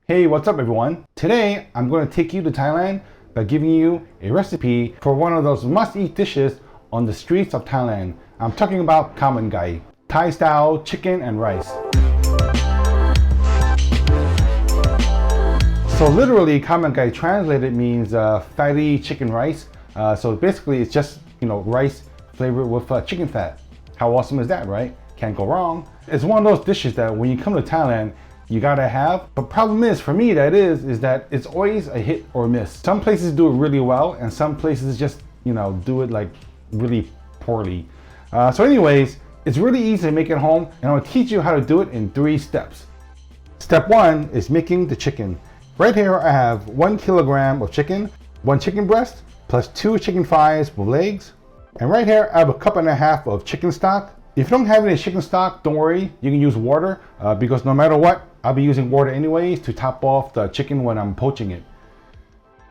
Hey, what's up everyone? Today, I'm going to take you to Thailand by giving you a recipe for one of those must-eat dishes on the streets of Thailand. I'm talking about Khao Man Gai, Thai-style chicken and rice. So literally, Khao Man Gai translated means fatty chicken rice. So basically, it's just, rice flavored with chicken fat. How awesome is that, right? Can't go wrong. It's one of those dishes that when you come to Thailand, you gotta have. But problem is, for me, is that it's always a hit or miss. Some places do it really well, and some places just, do it like really poorly. So anyways, it's really easy to make it home, and I'm gonna teach you how to do it in 3 steps. Step 1 is making the chicken. Right here, I have 1 kilogram of chicken, 1 chicken breast, plus 2 chicken thighs with legs. And right here, I have a 1.5 cups of chicken stock. If you don't have any chicken stock, don't worry, you can use water because no matter what, I'll be using water anyways to top off the chicken when I'm poaching it.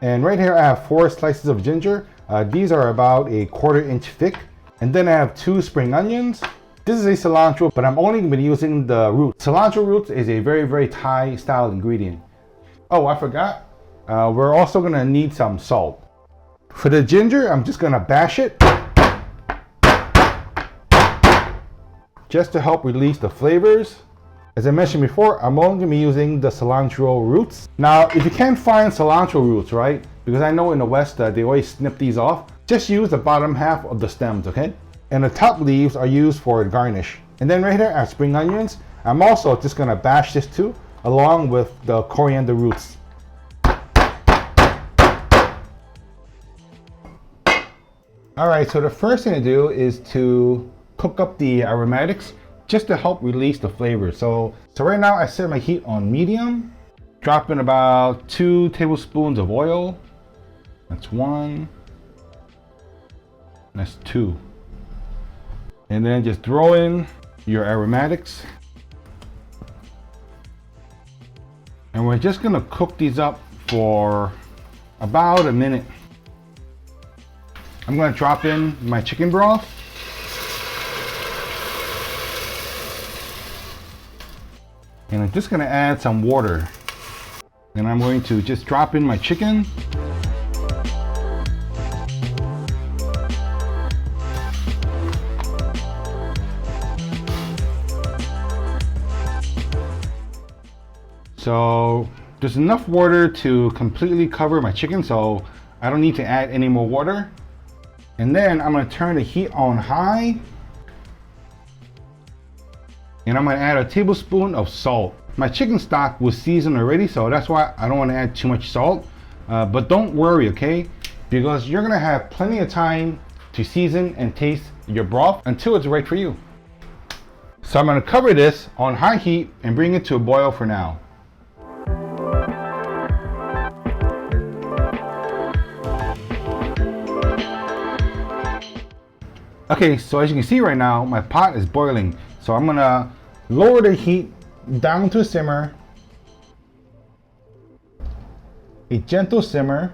And right here I have 4 slices of ginger. These are about a 1/4 inch thick. And then I have 2 spring onions. This is a cilantro, but I'm only going to be using the roots. Cilantro roots is a very, very Thai style ingredient. Oh, I forgot. We're also going to need some salt. For the ginger, I'm just going to bash it just to help release the flavors. As I mentioned before, I'm only going to be using the cilantro roots. Now, if you can't find cilantro roots, right? Because I know in the West they always snip these off. Just use the bottom half of the stems, okay? And the top leaves are used for garnish. And then right here I have spring onions. I'm also just going to bash this too, along with the coriander roots. All right, so the first thing to do is to cook up the aromatics just to help release the flavor. So right now I set my heat on medium, drop in about 2 tablespoons of oil. That's 1, that's 2. And then just throw in your aromatics. And we're just gonna cook these up for about a minute. I'm gonna drop in my chicken broth. And I'm just gonna add some water. And I'm going to just drop in my chicken. So there's enough water to completely cover my chicken, so I don't need to add any more water. And then I'm gonna turn the heat on high. And I'm gonna add a tablespoon of salt. My chicken stock was seasoned already, so that's why I don't wanna add too much salt. But don't worry, okay? Because you're gonna have plenty of time to season and taste your broth until it's right for you. So I'm gonna cover this on high heat and bring it to a boil for now. Okay, so as you can see right now, my pot is boiling. So I'm gonna lower the heat down to a simmer, a gentle simmer.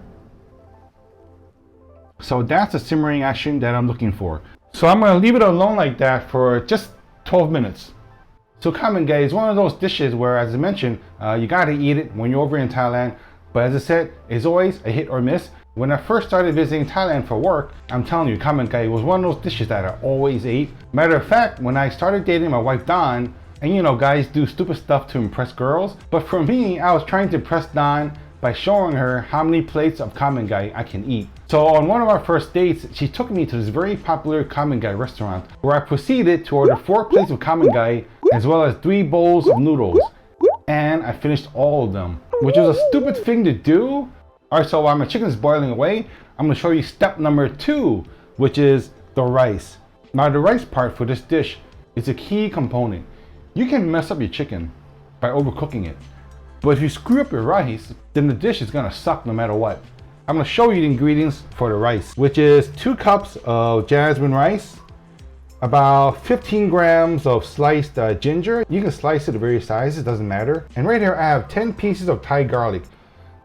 So that's the simmering action that I'm looking for. So I'm gonna leave it alone like that for just 12 minutes. So Khao Man Gai is one of those dishes where, as I mentioned, you gotta eat it when you're over in Thailand. But as I said, it's always a hit or miss. When I first started visiting Thailand for work, I'm telling you, Khao Man Gai was one of those dishes that I always ate. Matter of fact, when I started dating my wife Dawn, and guys do stupid stuff to impress girls, but for me, I was trying to impress Dawn by showing her how many plates of Khao Man Gai I can eat. So on one of our first dates, she took me to this very popular Khao Man Gai restaurant where I proceeded to order 4 plates of Khao Man Gai as well as 3 bowls of noodles. And I finished all of them, which was a stupid thing to do. All right, so while my chicken is boiling away, I'm gonna show you step number 2, which is the rice. Now the rice part for this dish is a key component. You can mess up your chicken by overcooking it. But if you screw up your rice, then the dish is gonna suck no matter what. I'm gonna show you the ingredients for the rice, which is 2 cups of jasmine rice, about 15 grams of sliced ginger. You can slice it of various sizes, doesn't matter. And right here I have 10 pieces of Thai garlic.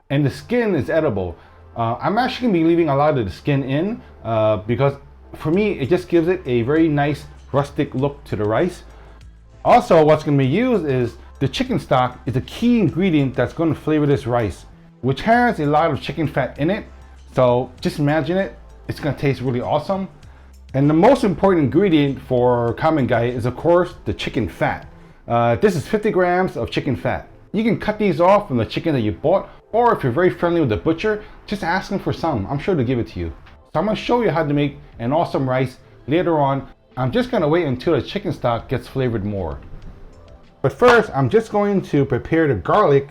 And the skin is edible. I'm actually gonna be leaving a lot of the skin in because for me, it just gives it a very nice rustic look to the rice. Also, what's gonna be used is The chicken stock is a key ingredient that's going to flavor this rice, which has a lot of chicken fat in it. So just imagine it, it's going to taste really awesome. And the most important ingredient for Khao Man Gai is of course the chicken fat. This is 50 grams of chicken fat. You can cut these off from the chicken that you bought, or if you're very friendly with the butcher, just ask them for some. I'm sure they'll give it to you. So I'm going to show you how to make an awesome rice later on. I'm just going to wait until the chicken stock gets flavored more. But first, I'm just going to prepare the garlic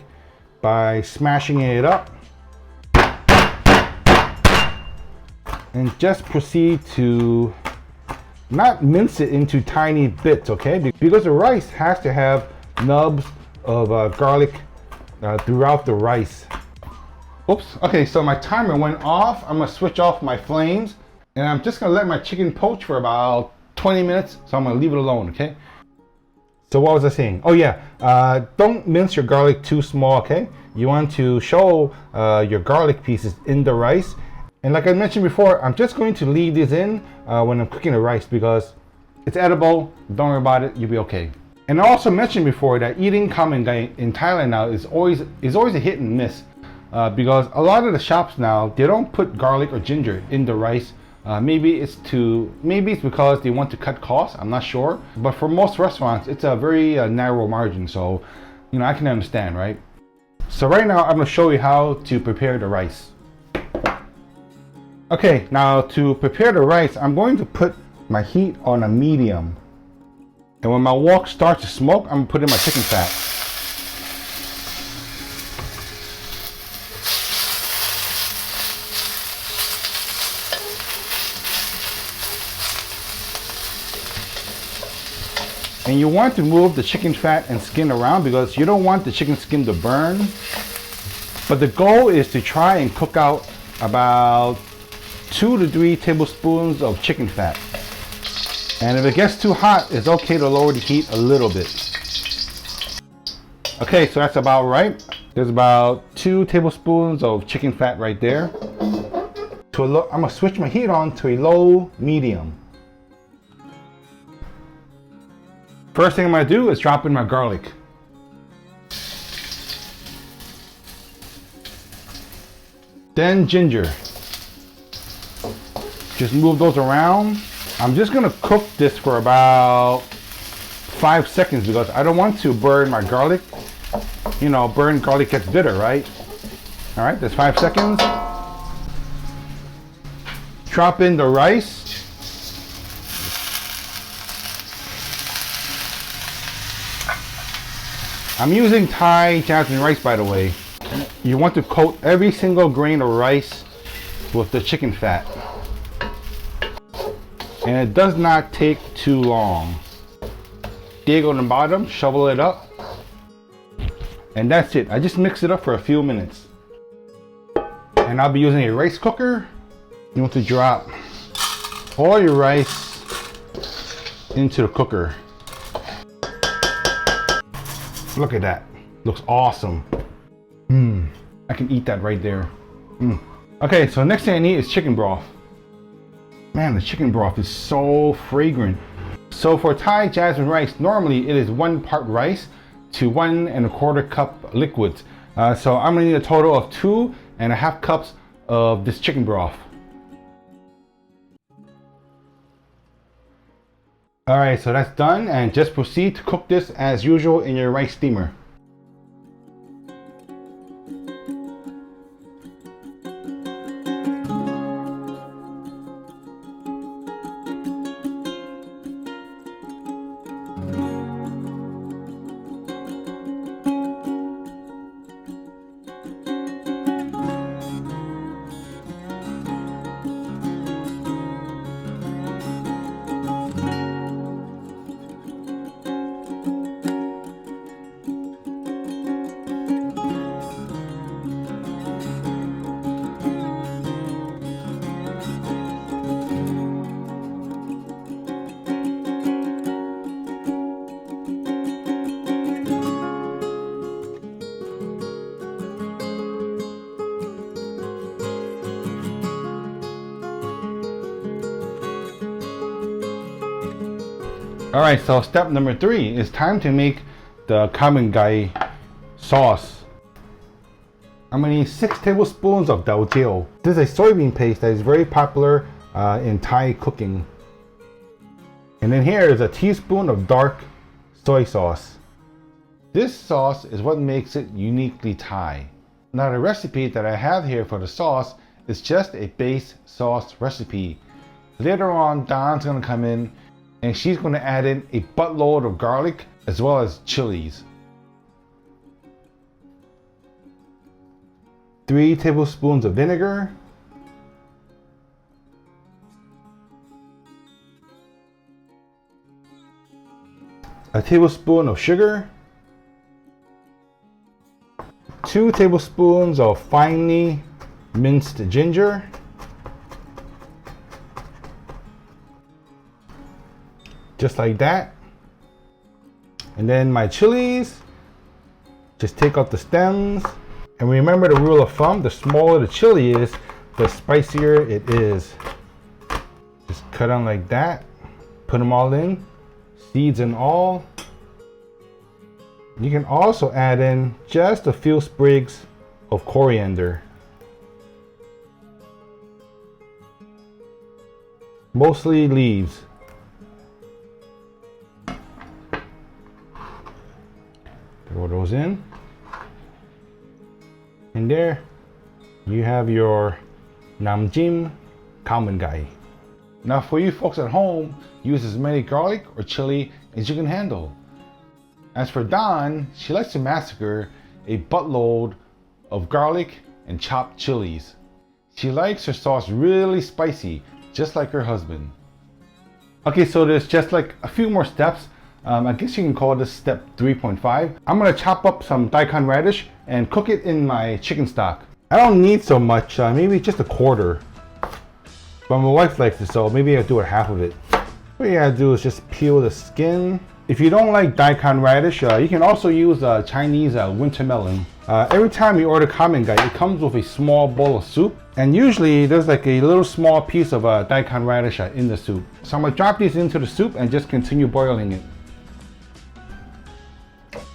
by smashing it up. And just proceed to not mince it into tiny bits, okay? Because the rice has to have nubs of garlic throughout the rice. Oops, okay, so my timer went off. I'm gonna switch off my flames and I'm just gonna let my chicken poach for about 20 minutes. So I'm gonna leave it alone, okay? So what was I saying? Oh yeah, don't mince your garlic too small, okay? You want to show your garlic pieces in the rice. And like I mentioned before, I'm just going to leave this in when I'm cooking the rice because it's edible. Don't worry about it, you'll be okay. And I also mentioned before that eating Khao Man Gai in Thailand now is always a hit and miss because a lot of the shops now, they don't put garlic or ginger in the rice. Maybe it's because they want to cut costs, I'm not sure. But for most restaurants, it's a very narrow margin, so you know, I can understand, right? So right now I'm gonna show you how to prepare the rice. Okay, now to prepare the rice, I'm going to put my heat on a medium. And when my wok starts to smoke, I'm gonna put in my chicken fat. And you want to move the chicken fat and skin around because you don't want the chicken skin to burn. But the goal is to try and cook out about 2 to 3 tablespoons of chicken fat. And if it gets too hot, it's okay to lower the heat a little bit. Okay, so that's about right. There's about 2 tablespoons of chicken fat right there. I'm gonna switch my heat on to a low medium. First thing I'm gonna do is drop in my garlic. Then ginger. Just move those around. I'm just gonna cook this for about 5 seconds because I don't want to burn my garlic. You know, burned garlic gets bitter, right? All right, that's 5 seconds. Drop in the rice. I'm using Thai Jasmine rice, by the way. You want to coat every single grain of rice with the chicken fat. And it does not take too long. Dig on the bottom, shovel it up. And that's it. I just mix it up for a few minutes. And I'll be using a rice cooker. You want to drop all your rice into the cooker. Look at that. Looks awesome. I can eat that right there. Okay, so next thing I need is chicken broth. Man, the chicken broth is so fragrant. So for Thai Jasmine rice, normally it is 1 part rice to 1 1/4 cup liquids. So I'm gonna need a total of 2 1/2 cups of this chicken broth. All right, so that's done, and just proceed to cook this as usual in your rice steamer. All right, so step number 3 is time to make the Khao Man Gai sauce. I'm gonna need 6 tablespoons of dao jiao. This is a soybean paste that is very popular in Thai cooking. And then here is a teaspoon of dark soy sauce. This sauce is what makes it uniquely Thai. Now the recipe that I have here for the sauce is just a base sauce recipe. Later on, Don's gonna come in and she's gonna add in a buttload of garlic as well as chilies. 3 tablespoons of vinegar. A tablespoon of sugar. 2 tablespoons of finely minced ginger. Just like that. And then my chilies. Just take out the stems. And remember the rule of thumb, the smaller the chili is, the spicier it is. Just cut them like that. Put them all in. Seeds and all. You can also add in just a few sprigs of coriander. Mostly leaves. Throw those in. And there you have your namjim Khao Man Gai. Now for you folks at home, use as many garlic or chili as you can handle. As for Dawn, she likes to massacre a buttload of garlic and chopped chilies. She likes her sauce really spicy, just like her husband. Okay, so there's just like a few more steps. I guess you can call this step 3.5. I'm gonna chop up some daikon radish and cook it in my chicken stock. I don't need so much, maybe just a quarter. But my wife likes it, so maybe I'll do it half of it. What you gotta do is just peel the skin. If you don't like daikon radish, you can also use Chinese winter melon. Every time you order Khao Man Gai, it comes with a small bowl of soup. And usually there's like a little small piece of daikon radish in the soup. So I'm gonna drop these into the soup and just continue boiling it.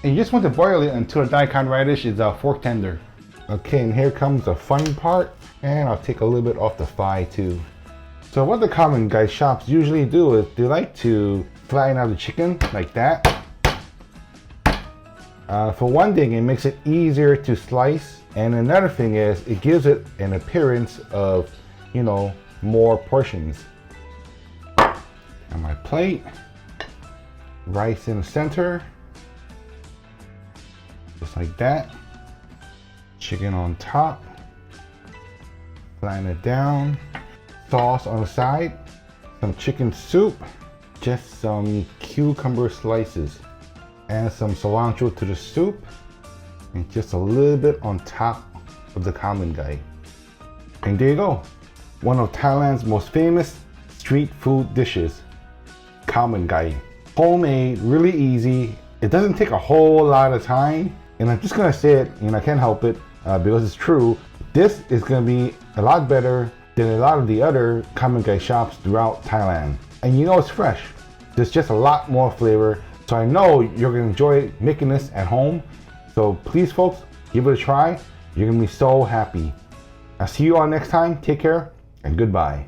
And you just want to boil it until the daikon radish is fork tender. Okay, and here comes the fun part. And I'll take a little bit off the thigh too. So what the Khao Man Gai shops usually do is they like to flatten out the chicken like that. For one thing, it makes it easier to slice. And another thing is it gives it an appearance of, you know, more portions. On my plate, rice in the center. Just like that. Chicken on top. Flatten it down. Sauce on the side. Some chicken soup. Just some cucumber slices. And some cilantro to the soup. And just a little bit on top of the Khao Man Gai. And there you go. One of Thailand's most famous street food dishes. Khao Man Gai. Homemade, really easy. It doesn't take a whole lot of time. And I'm just gonna say it, and I can't help it because it's true. This is gonna be a lot better than a lot of the other Khao Man Gai shops throughout Thailand. And you know it's fresh. There's just a lot more flavor. So I know you're gonna enjoy making this at home. So please folks, give it a try. You're gonna be so happy. I'll see you all next time. Take care and goodbye.